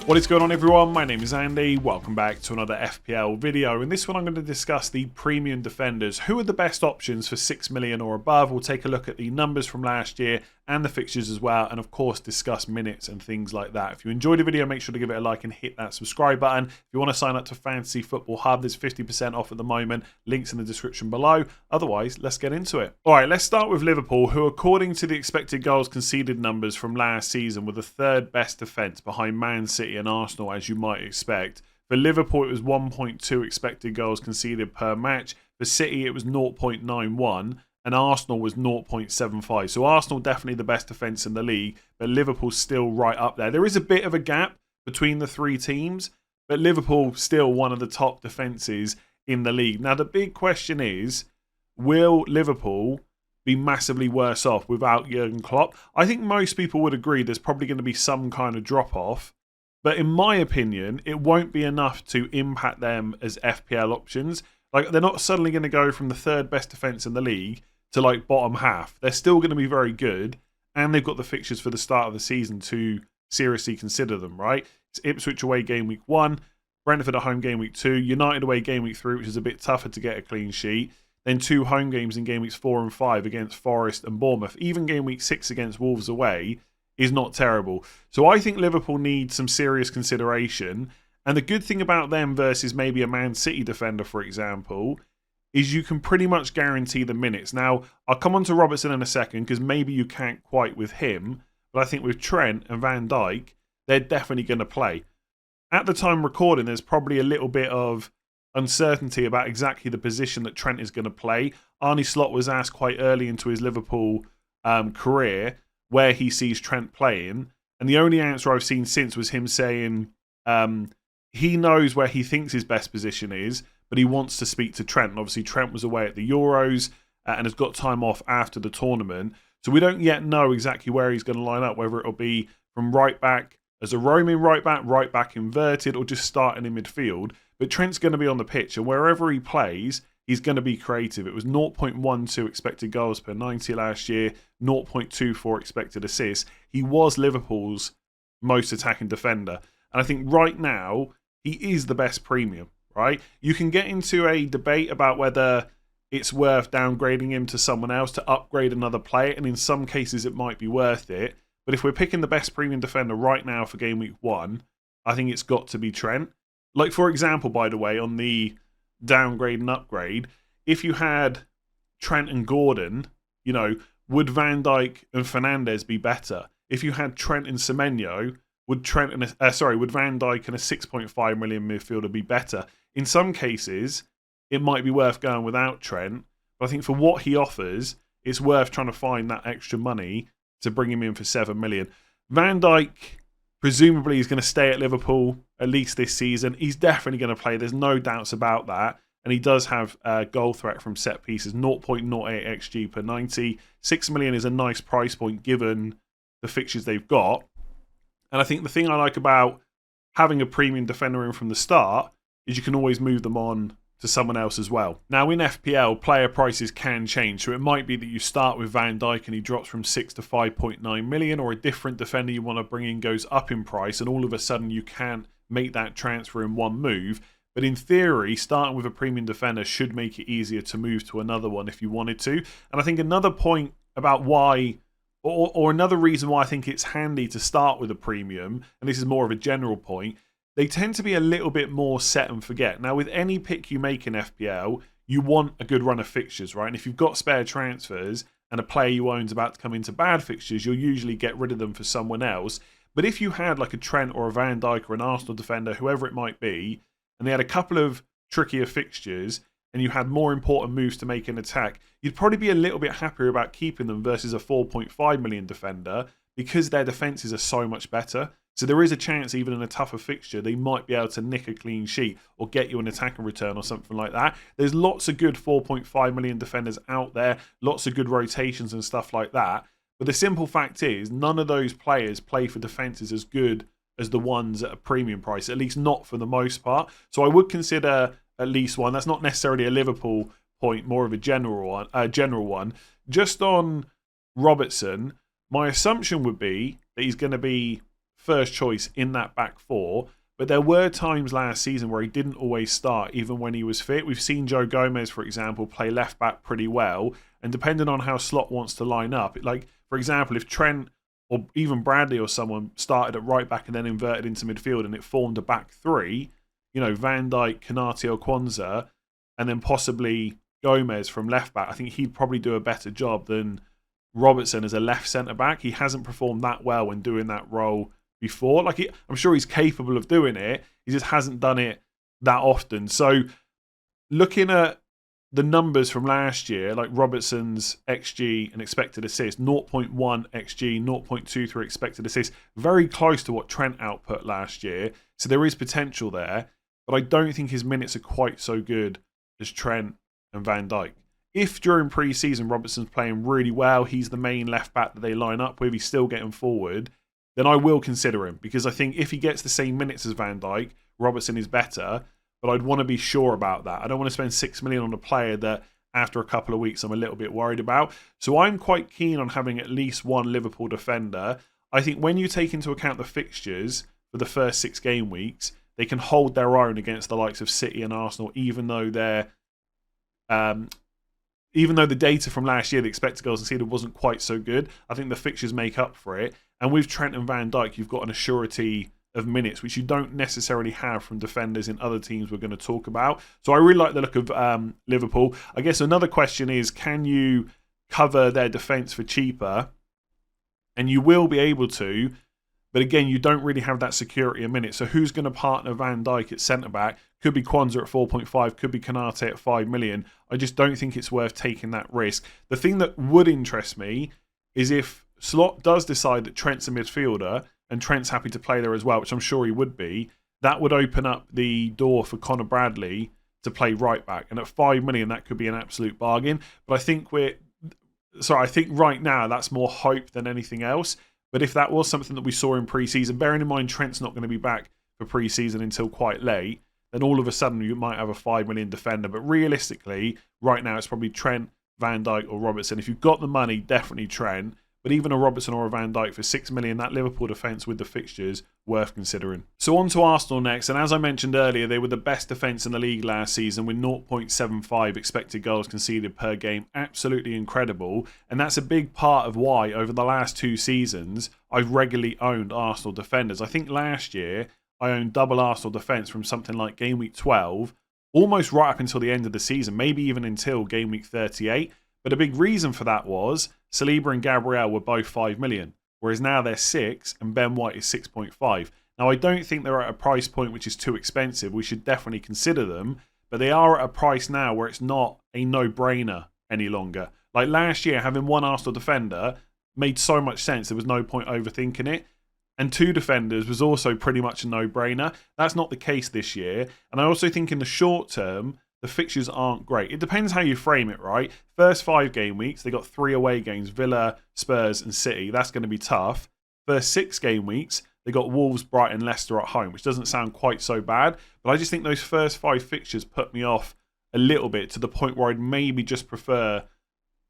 What is going on, everyone? My name is Andy. Welcome back to another FPL video. In this one I'm going to discuss the premium defenders. Who are the best options for 6 million or above? We'll take a look at the numbers from last year and the fixtures as well, and of course discuss minutes and things like that. If you enjoyed the video, make sure to give it a like and hit that subscribe button. If you want to sign up to Fantasy Football Hub, there's 50% off at the moment. Links in the description below. Otherwise, let's get into it. Alright, let's start with Liverpool, who according to the expected goals conceded numbers from last season were the third best defence behind Man City and Arsenal, as you might expect. For Liverpool, it was 1.2 expected goals conceded per match. For City, it was 0.91. And Arsenal was 0.75. So Arsenal definitely the best defence in the league, but Liverpool's still right up there. There is a bit of a gap between the three teams, but Liverpool still one of the top defences in the league. Now, the big question is, will Liverpool be massively worse off without Jurgen Klopp? I think most people would agree there's probably going to be some kind of drop-off, but in my opinion, it won't be enough to impact them as FPL options. Like, they're not suddenly going to go from the third best defence in the league to like bottom half. They're still going to be very good, and they've got the fixtures for the start of the season to seriously consider them, right? It's Ipswich away game week 1, Brentford at home game week 2, United away game week 3, which is a bit tougher to get a clean sheet, then 2 home games in game weeks 4 and 5 against Forest and Bournemouth. Even game week 6 against Wolves away is not terrible. So I think Liverpool need some serious consideration, and the good thing about them versus maybe a Man City defender, for example, is you can pretty much guarantee the minutes. Now, I'll come on to Robertson in a second because maybe you can't quite with him, but I think with Trent and Van Dijk, they're definitely going to play. At the time recording, there's probably a little bit of uncertainty about exactly the position that Trent is going to play. Arne Slot was asked quite early into his Liverpool career where he sees Trent playing, and the only answer I've seen since was him saying he knows where he thinks his best position is, but he wants to speak to Trent. And obviously, Trent was away at the Euros and has got time off after the tournament. So we don't yet know exactly where he's going to line up, whether it'll be from right back as a roaming right back inverted, or just starting in midfield. But Trent's going to be on the pitch, and wherever he plays, he's going to be creative. It was 0.12 expected goals per 90 last year, 0.24 expected assists. He was Liverpool's most attacking defender. And I think right now, he is the best premium. Right? You can get into a debate about whether it's worth downgrading him to someone else to upgrade another player, and in some cases it might be worth it. But if we're picking the best premium defender right now for game week 1, I think it's got to be Trent. Like, for example, by the way, on the downgrade and upgrade, if you had Trent and Gordon, you know, would Van Dijk and Fernandes be better? If you had Trent and Semenyo, would Van Dijk and a 6.5 million midfielder be better? In some cases, it might be worth going without Trent, but I think for what he offers, it's worth trying to find that extra money to bring him in for 7 million. Van Dijk, presumably, is going to stay at Liverpool at least this season. He's definitely going to play. There's no doubts about that. And he does have a goal threat from set pieces, 0.08 XG per 90. 6 million is a nice price point given the fixtures they've got. And I think the thing I like about having a premium defender in from the start is you can always move them on to someone else as well. Now, in FPL, player prices can change. So it might be that you start with Van Dijk and he drops from 6 to 5.9 million, or a different defender you want to bring in goes up in price, and all of a sudden you can't make that transfer in one move. But in theory, starting with a premium defender should make it easier to move to another one if you wanted to. And I think another point about why, or another reason why I think it's handy to start with a premium, and this is more of a general point, they tend to be a little bit more set and forget. Now, with any pick you make in FPL, you want a good run of fixtures, right? And if you've got spare transfers and a player you own is about to come into bad fixtures, you'll usually get rid of them for someone else. But if you had like a Trent or a Van Dijk or an Arsenal defender, whoever it might be, and they had a couple of trickier fixtures and you had more important moves to make an attack, you'd probably be a little bit happier about keeping them versus a 4.5 million defender because their defences are so much better. So there is a chance, even in a tougher fixture, they might be able to nick a clean sheet or get you an attacking return or something like that. There's lots of good 4.5 million defenders out there, lots of good rotations and stuff like that. But the simple fact is, none of those players play for defences as good as the ones at a premium price, at least not for the most part. So I would consider at least one. That's not necessarily a Liverpool point, more of a general one. Just on Robertson, my assumption would be that he's going to be first choice in that back four. But there were times last season where he didn't always start, even when he was fit. We've seen Joe Gomez, for example, play left back pretty well. And depending on how Slot wants to line up, like, for example, if Trent or even Bradley or someone started at right back and then inverted into midfield and it formed a back three, Van Dijk, Konate or Kwanzaa, and then possibly Gomez from left back, I think he'd probably do a better job than Robertson as a left centre back. He hasn't performed that well when doing that role before. I'm sure he's capable of doing it. He just hasn't done it that often. So looking at the numbers from last year, like Robertson's XG and expected assist, 0.1 XG, 0.23 expected assist, very close to what Trent output last year. So there is potential there, but I don't think his minutes are quite so good as Trent and Van Dijk. If during pre-season Robertson's playing really well, he's the main left back that they line up with, he's still getting forward, then I will consider him, because I think if he gets the same minutes as Van Dijk, Robertson is better, but I'd want to be sure about that. I don't want to spend $6 million on a player that after a couple of weeks I'm a little bit worried about. So I'm quite keen on having at least one Liverpool defender. I think when you take into account the fixtures for the first 6 game weeks, they can hold their own against the likes of City and Arsenal, even though the data from last year, the expected goals conceded, wasn't quite so good. I think the fixtures make up for it. And with Trent and Van Dijk, you've got an assurity of minutes, which you don't necessarily have from defenders in other teams we're going to talk about. So I really like the look of Liverpool. I guess another question is, can you cover their defence for cheaper? And you will be able to, but again, you don't really have that security of minutes. So who's going to partner Van Dijk at centre-back? Could be Kwanzaa at 4.5, could be Konate at 5 million. I just don't think it's worth taking that risk. The thing that would interest me is if Slot does decide that Trent's a midfielder and Trent's happy to play there as well, which I'm sure he would be, that would open up the door for Conor Bradley to play right back. And at 5 million, that could be an absolute bargain. But I think I think right now that's more hope than anything else. But if that was something that we saw in pre-season, bearing in mind Trent's not going to be back for pre-season until quite late, then all of a sudden you might have a 5 million defender. But realistically, right now it's probably Trent, Van Dijk or Robertson. If you've got the money, definitely Trent. But even a Robertson or a Van Dijk for 6 million, that Liverpool defence with the fixtures, worth considering. So on to Arsenal next. And as I mentioned earlier, they were the best defence in the league last season with 0.75 expected goals conceded per game. Absolutely incredible. And that's a big part of why over the last 2 seasons, I've regularly owned Arsenal defenders. I think last year, I owned double Arsenal defence from something like game week 12, almost right up until the end of the season, maybe even until game week 38. But a big reason for that was Saliba and Gvardiol were both 5 million, whereas now they're 6 and Ben White is 6.5. Now, I don't think they're at a price point which is too expensive. We should definitely consider them, but they are at a price now where it's not a no-brainer any longer. Like last year, having one Arsenal defender made so much sense. There was no point overthinking it. And 2 defenders was also pretty much a no-brainer. That's not the case this year. And I also think in the short term, the fixtures aren't great. It depends how you frame it, right? First 5 game weeks, they got 3 away games, Villa, Spurs and City. That's going to be tough. First 6 game weeks, they got Wolves, Brighton, Leicester at home, which doesn't sound quite so bad. But I just think those first 5 fixtures put me off a little bit to the point where I'd maybe just prefer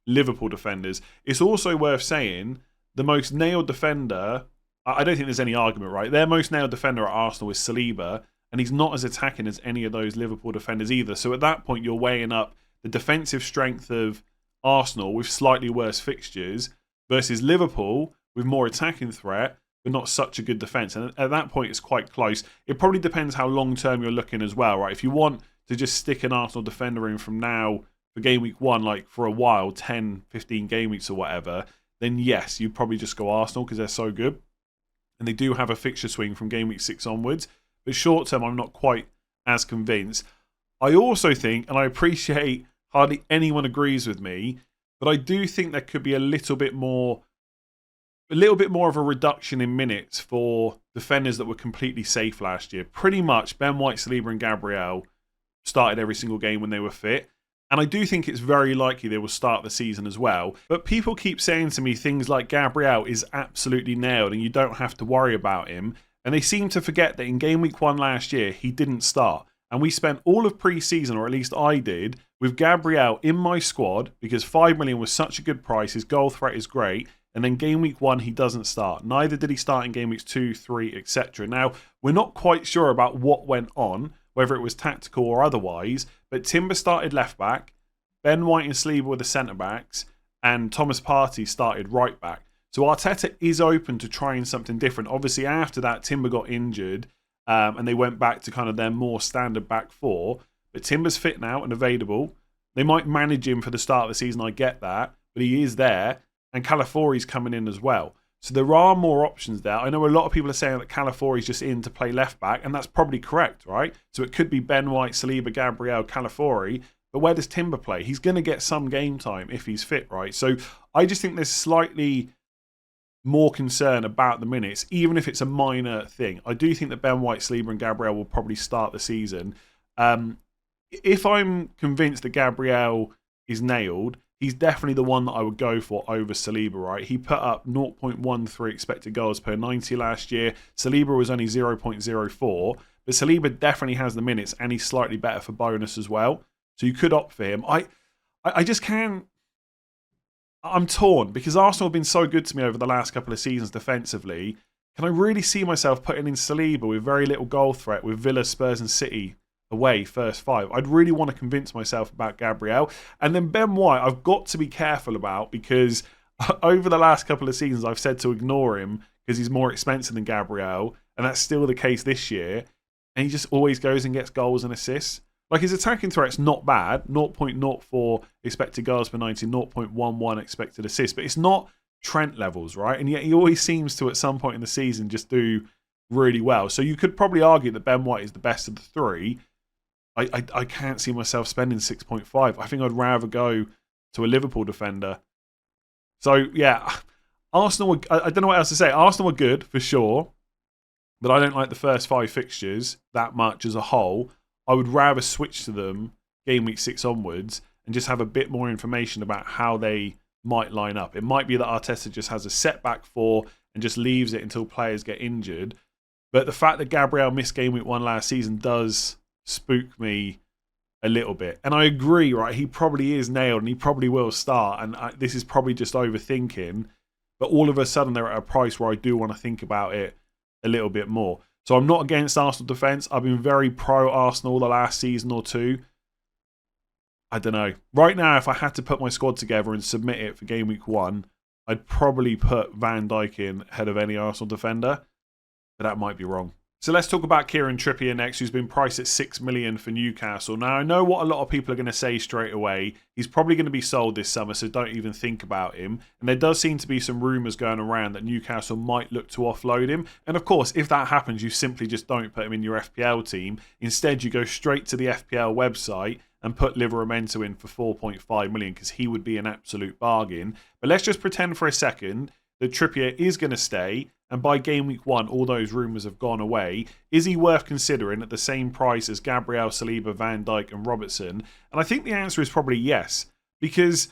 Liverpool defenders. It's also worth saying the most nailed defender, I don't think there's any argument, right? Their most nailed defender at Arsenal is Saliba, and he's not as attacking as any of those Liverpool defenders either. So at that point, you're weighing up the defensive strength of Arsenal with slightly worse fixtures versus Liverpool with more attacking threat, but not such a good defence. And at that point, it's quite close. It probably depends how long-term you're looking as well, right? If you want to just stick an Arsenal defender in from now for game week 1, like for a while, 10, 15 game weeks or whatever, then yes, you'd probably just go Arsenal because they're so good. And they do have a fixture swing from game week 6 onwards. But short term, I'm not quite as convinced. I also think, and I appreciate hardly anyone agrees with me, but I do think there could be a little bit more of a reduction in minutes for defenders that were completely safe last year. Pretty much, Ben White, Saliba and Gvardiol started every single game when they were fit. And I do think it's very likely they will start the season as well. But people keep saying to me things like Gvardiol is absolutely nailed and you don't have to worry about him. And they seem to forget that in game week 1 last year, he didn't start. And we spent all of pre-season, or at least I did, with Gvardiol in my squad because 5 million was such a good price. His goal threat is great. and then game week 1 he doesn't start. Neither did he start in game weeks 2, 3, etc. Now, we're not quite sure about what went on, whether it was tactical or otherwise, but Timber started left back, Ben White and Saliba were the centre backs, and Thomas Partey started right back. So Arteta is open to trying something different. Obviously, after that, Timber got injured, and they went back to kind of their more standard back four. But Timber's fit now and available. They might manage him for the start of the season, I get that, but he is there, and Calafiori's coming in as well. So there are more options there. I know a lot of people are saying that Calafiori's just in to play left back, and that's probably correct, right? So it could be Ben White, Saliba, Gabriel, Calafiori. But where does Timber play? He's going to get some game time if he's fit, right? So I just think there's slightly more concern about the minutes, even if it's a minor thing. I do think that Ben White, Saliba and Gabriel will probably start the season. If I'm convinced that Gabriel is nailed, he's definitely the one that I would go for over Saliba, right? He put up 0.13 expected goals per 90 last year. Saliba was only 0.04, but Saliba definitely has the minutes and he's slightly better for bonus as well. So you could opt for him. I just can't. I'm torn because Arsenal have been so good to me over the last couple of seasons defensively. Can I really see myself putting in Saliba with very little goal threat with Villa, Spurs and City away first 5? I'd really want to convince myself about Gabriel. And then Ben White, I've got to be careful about because over the last couple of seasons I've said to ignore him because he's more expensive than Gabriel. And that's still the case this year. And he just always goes and gets goals and assists. Like his attacking threat's not bad, 0.04 expected goals per 90, 0.11 expected assists, but it's not Trent levels, right? And yet he always seems to, at some point in the season, just do really well. So you could probably argue that Ben White is the best of the three. I can't see myself spending 6.5. I think I'd rather go to a Liverpool defender. So yeah, Arsenal, I don't know what else to say. Arsenal are good, for sure, but I don't like the first 5 fixtures that much as a whole. I would rather switch to them game week 6 onwards and just have a bit more information about how they might line up. It might be that Arteta just has a setback for and just leaves it until players get injured. But the fact that Gabriel missed game week 1 last season does spook me a little bit. And I agree, right? He probably is nailed and he probably will start. And this is probably just overthinking. But all of a sudden they're at a price where I do want to think about it a little bit more. So I'm not against Arsenal defence. I've been very pro-Arsenal the last season or two. I don't know. Right now, if I had to put my squad together and submit it for game week 1, I'd probably put Van Dijk in ahead of any Arsenal defender. But that might be wrong. So let's talk about Kieran Trippier next, who's been priced at 6 million for Newcastle. Now, I know what a lot of people are going to say straight away. He's probably going to be sold this summer, so don't even think about him. And there does seem to be some rumours going around that Newcastle might look to offload him. And of course, if that happens, you simply just don't put him in your FPL team. Instead, you go straight to the FPL website and put Livramento in for 4.5 million because he would be an absolute bargain. But let's just pretend for a second that Trippier is going to stay, and by game week 1, all those rumours have gone away. Is he worth considering at the same price as Gabriel, Saliba, Van Dijk and Robertson? And I think the answer is probably yes, because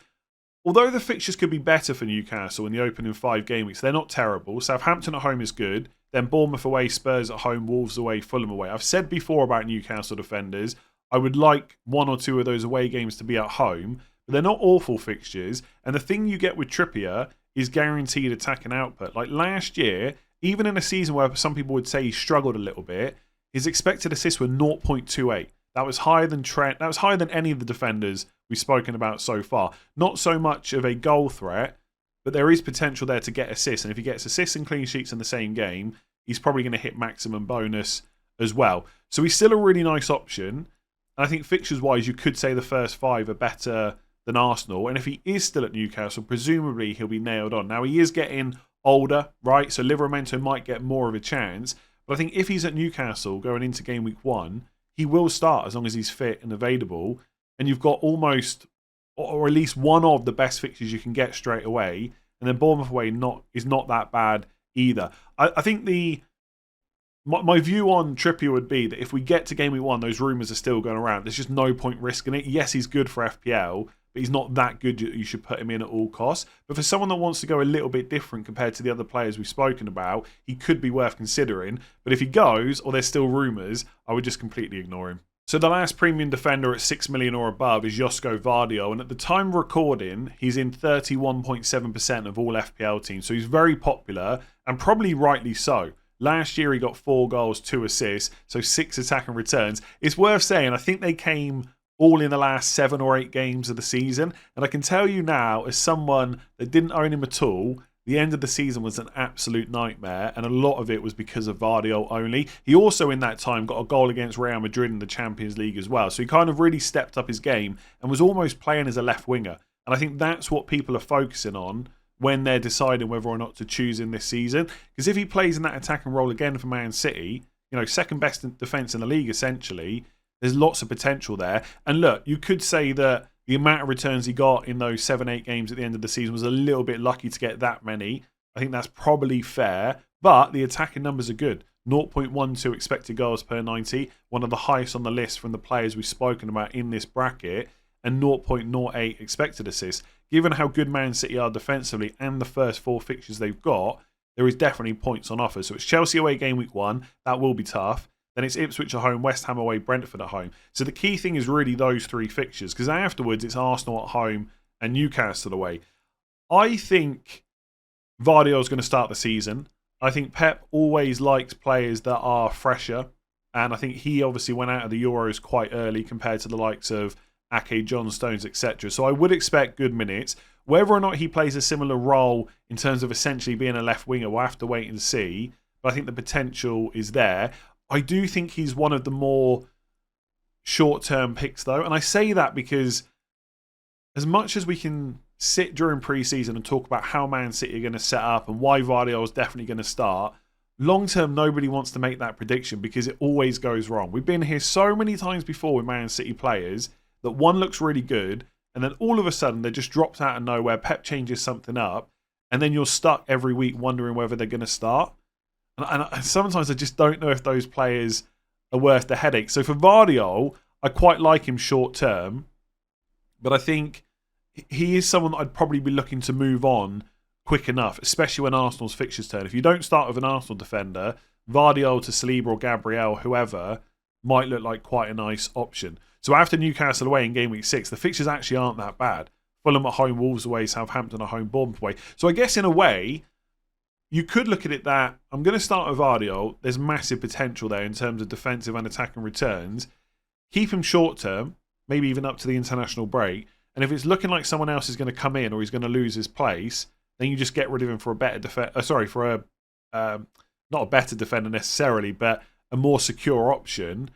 although the fixtures could be better for Newcastle in the opening 5 game weeks, they're not terrible. Southampton at home is good, then Bournemouth away, Spurs at home, Wolves away, Fulham away. I've said before about Newcastle defenders, I would like 1 or 2 of those away games to be at home, but they're not awful fixtures. And the thing you get with Trippier is guaranteed attack and output. Like last year, even in a season where some people would say he struggled a little bit, his expected assists were 0.28. That was higher than Trent. That was higher than any of the defenders we've spoken about so far. Not so much of a goal threat, but there is potential there to get assists. And if he gets assists and clean sheets in the same game, he's probably going to hit maximum bonus as well. So he's still a really nice option. And I think fixtures-wise, you could say the first 5 are better than Arsenal. And if he is still at Newcastle, presumably he'll be nailed on. Now, he is getting older, right? So Livramento might get more of a chance. But I think if he's at Newcastle going into game week 1, he will start as long as he's fit and available. And you've got almost, or at least one of the best fixtures you can get straight away. And then Bournemouth away is not that bad either. I think my view on Trippier would be that if we get to game week 1, those rumours are still going around. There's just no point risking it. Yes, he's good for FPL, but he's not that good that you should put him in at all costs. But for someone that wants to go a little bit different compared to the other players we've spoken about, he could be worth considering. But if he goes, or there's still rumours, I would just completely ignore him. So the last premium defender at 6 million or above is Josko Gvardiol, and at the time of recording, he's in 31.7% of all FPL teams. So he's very popular, and probably rightly so. Last year he got 4 goals, 2 assists, so 6 attacking returns. It's worth saying, I think they came all in the last 7 or 8 games of the season. And I can tell you now, as someone that didn't own him at all, the end of the season was an absolute nightmare, and a lot of it was because of Gvardiol only. He also, in that time, got a goal against Real Madrid in the Champions League as well. So he kind of really stepped up his game and was almost playing as a left winger. And I think that's what people are focusing on when they're deciding whether or not to choose in this season. Because if he plays in that attacking role again for Man City, second best defence in the league essentially, there's lots of potential there. And look, you could say that the amount of returns he got in those 7-8 games at the end of the season was a little bit lucky to get that many. I think that's probably fair, but the attacking numbers are good. 0.12 expected goals per 90, one of the highest on the list from the players we've spoken about in this bracket, and 0.08 expected assists. Given how good Man City are defensively and the first 4 fixtures they've got, there is definitely points on offer. So it's Chelsea away game week 1, that will be tough. Then it's Ipswich at home, West Ham away, Brentford at home. So the key thing is really those 3 fixtures, because afterwards it's Arsenal at home and Newcastle away. I think Gvardiol is going to start the season. I think Pep always likes players that are fresher, and I think he obviously went out of the Euros quite early compared to the likes of Ake, John Stones, etc. So I would expect good minutes. Whether or not he plays a similar role in terms of essentially being a left winger, we'll have to wait and see. But I think the potential is there. I do think he's one of the more short-term picks, though. And I say that because as much as we can sit during pre-season and talk about how Man City are going to set up and why Gvardiol is definitely going to start, long-term, nobody wants to make that prediction because it always goes wrong. We've been here so many times before with Man City players that one looks really good and then all of a sudden they're just dropped out of nowhere, Pep changes something up, and then you're stuck every week wondering whether they're going to start. And sometimes I just don't know if those players are worth the headache. So for Gvardiol, I quite like him short term, but I think he is someone that I'd probably be looking to move on quick enough, especially when Arsenal's fixtures turn. If you don't start with an Arsenal defender, Gvardiol to Saliba or Gabriel, whoever, might look like quite a nice option. So after Newcastle away in game week 6, the fixtures actually aren't that bad. Fulham at home, Wolves away, Southampton at home, Bournemouth away. So I guess in a way, you could look at it that I'm going to start with Gvardiol. There's massive potential there in terms of defensive and attacking returns. Keep him short term, maybe even up to the international break. And if it's looking like someone else is going to come in or he's going to lose his place, then you just get rid of him for a better not a better defender necessarily, but a more secure option.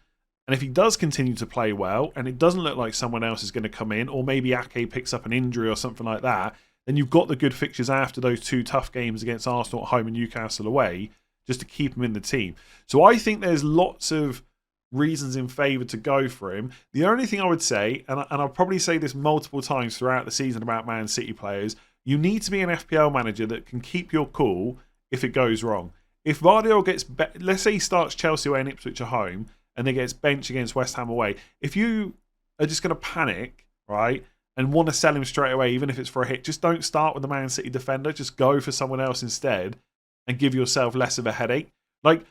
And if he does continue to play well and it doesn't look like someone else is going to come in, or maybe Ake picks up an injury or something like that, then you've got the good fixtures after those 2 tough games against Arsenal at home and Newcastle away just to keep him in the team. So I think there's lots of reasons in favour to go for him. The only thing I would say, and I'll probably say this multiple times throughout the season about Man City players, you need to be an FPL manager that can keep your cool if it goes wrong. If Gvardiol gets, let's say he starts Chelsea away and Ipswich at home and then gets benched against West Ham away, if you are just going to panic, right, and want to sell him straight away, even if it's for a hit, just don't start with the Man City defender. Just go for someone else instead and give yourself less of a headache. Like,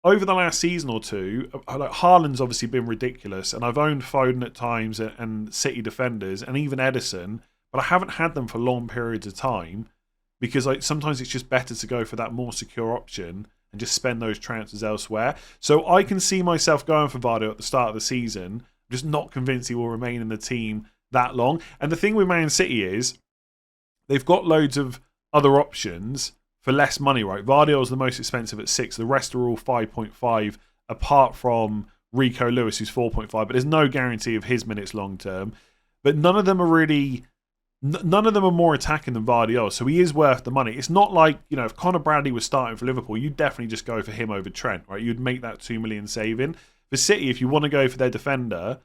over the last season or two, like Haaland's obviously been ridiculous, and I've owned Foden at times and City defenders, and even Ederson, but I haven't had them for long periods of time because sometimes it's just better to go for that more secure option and just spend those transfers elsewhere. So I can see myself going for Gvardiol at the start of the season. I'm just not convinced he will remain in the team that long. And the thing with Man City is they've got loads of other options for less money, right? Gvardiol is the most expensive at 6. The rest are all 5.5, apart from Rico Lewis, who's 4.5. But there's no guarantee of his minutes long term. But none of them are more attacking than Gvardiol, so he is worth the money. It's not like, if Conor Bradley was starting for Liverpool, you'd definitely just go for him over Trent, right? You'd make that 2 million saving. For City, if you want to go for their defender,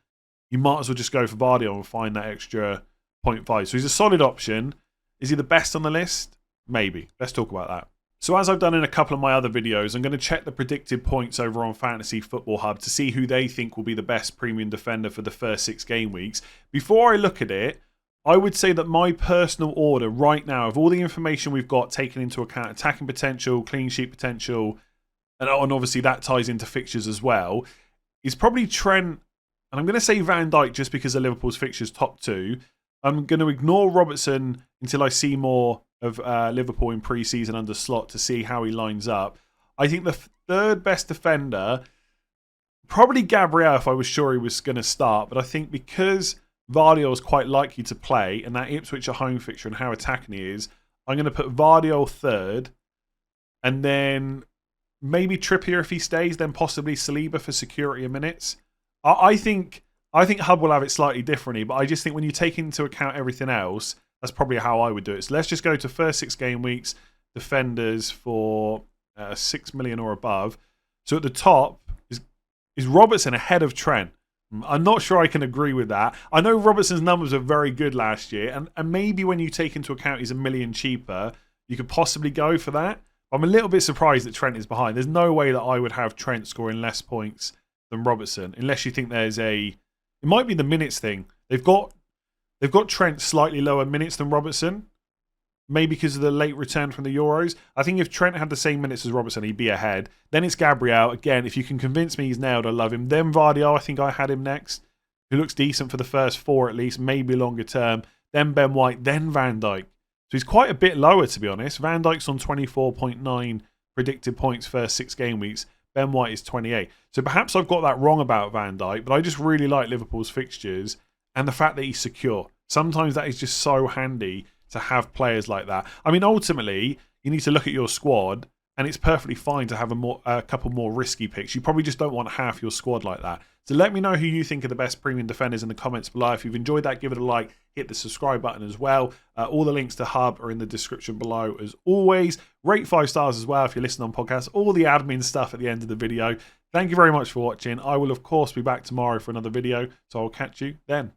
you might as well just go for Gvardiol and find that extra 0.5. So he's a solid option. Is he the best on the list? Maybe. Let's talk about that. So as I've done in a couple of my other videos, I'm going to check the predicted points over on Fantasy Football Hub to see who they think will be the best premium defender for the first 6 game weeks. Before I look at it, I would say that my personal order right now, of all the information we've got taken into account, attacking potential, clean sheet potential, and obviously that ties into fixtures as well, is probably Trent, And I'm going to say Van Dijk just because of Liverpool's fixtures top 2. I'm going to ignore Robertson until I see more of Liverpool in pre-season under Slot to see how he lines up. I think the third best defender, probably Gvardiol if I was sure he was going to start. But I think because Gvardiol is quite likely to play, and that Ipswich are home fixture and how attacking he is, I'm going to put Gvardiol third. And then maybe Trippier if he stays, then possibly Saliba for security of minutes. I think Hub will have it slightly differently, but I just think when you take into account everything else, that's probably how I would do it. So let's just go to first 6 game weeks, defenders for 6 million or above. So at the top is Robertson ahead of Trent. I'm not sure I can agree with that. I know Robertson's numbers are very good last year, and maybe when you take into account he's $1 million cheaper, you could possibly go for that. I'm a little bit surprised that Trent is behind. There's no way that I would have Trent scoring less points than Robertson, unless you think there's it might be the minutes thing. They've got Trent slightly lower minutes than Robertson, maybe because of the late return from the Euros. I think if Trent had the same minutes as Robertson, he'd be ahead. Then it's Gvardiol. Again, if you can convince me he's nailed, I love him. Then Gvardiol, I think I had him next, who looks decent for the first 4 at least, maybe longer term. Then Ben White, then Van Dijk. So he's quite a bit lower, to be honest. Van Dijk's on 24.9 predicted points first 6 game weeks. Ben White is 28. So perhaps I've got that wrong about Van Dijk, but I just really like Liverpool's fixtures and the fact that he's secure. Sometimes that is just so handy to have players like that. I mean, ultimately, you need to look at your squad, and it's perfectly fine to have a couple more risky picks. You probably just don't want half your squad like that. So let me know who you think are the best premium defenders in the comments below. If you've enjoyed that, give it a like. Hit the subscribe button as well. All the links to Hub are in the description below as always. Rate 5 stars as well if you're listening on podcasts. All the admin stuff at the end of the video. Thank you very much for watching. I will, of course, be back tomorrow for another video, so I'll catch you then.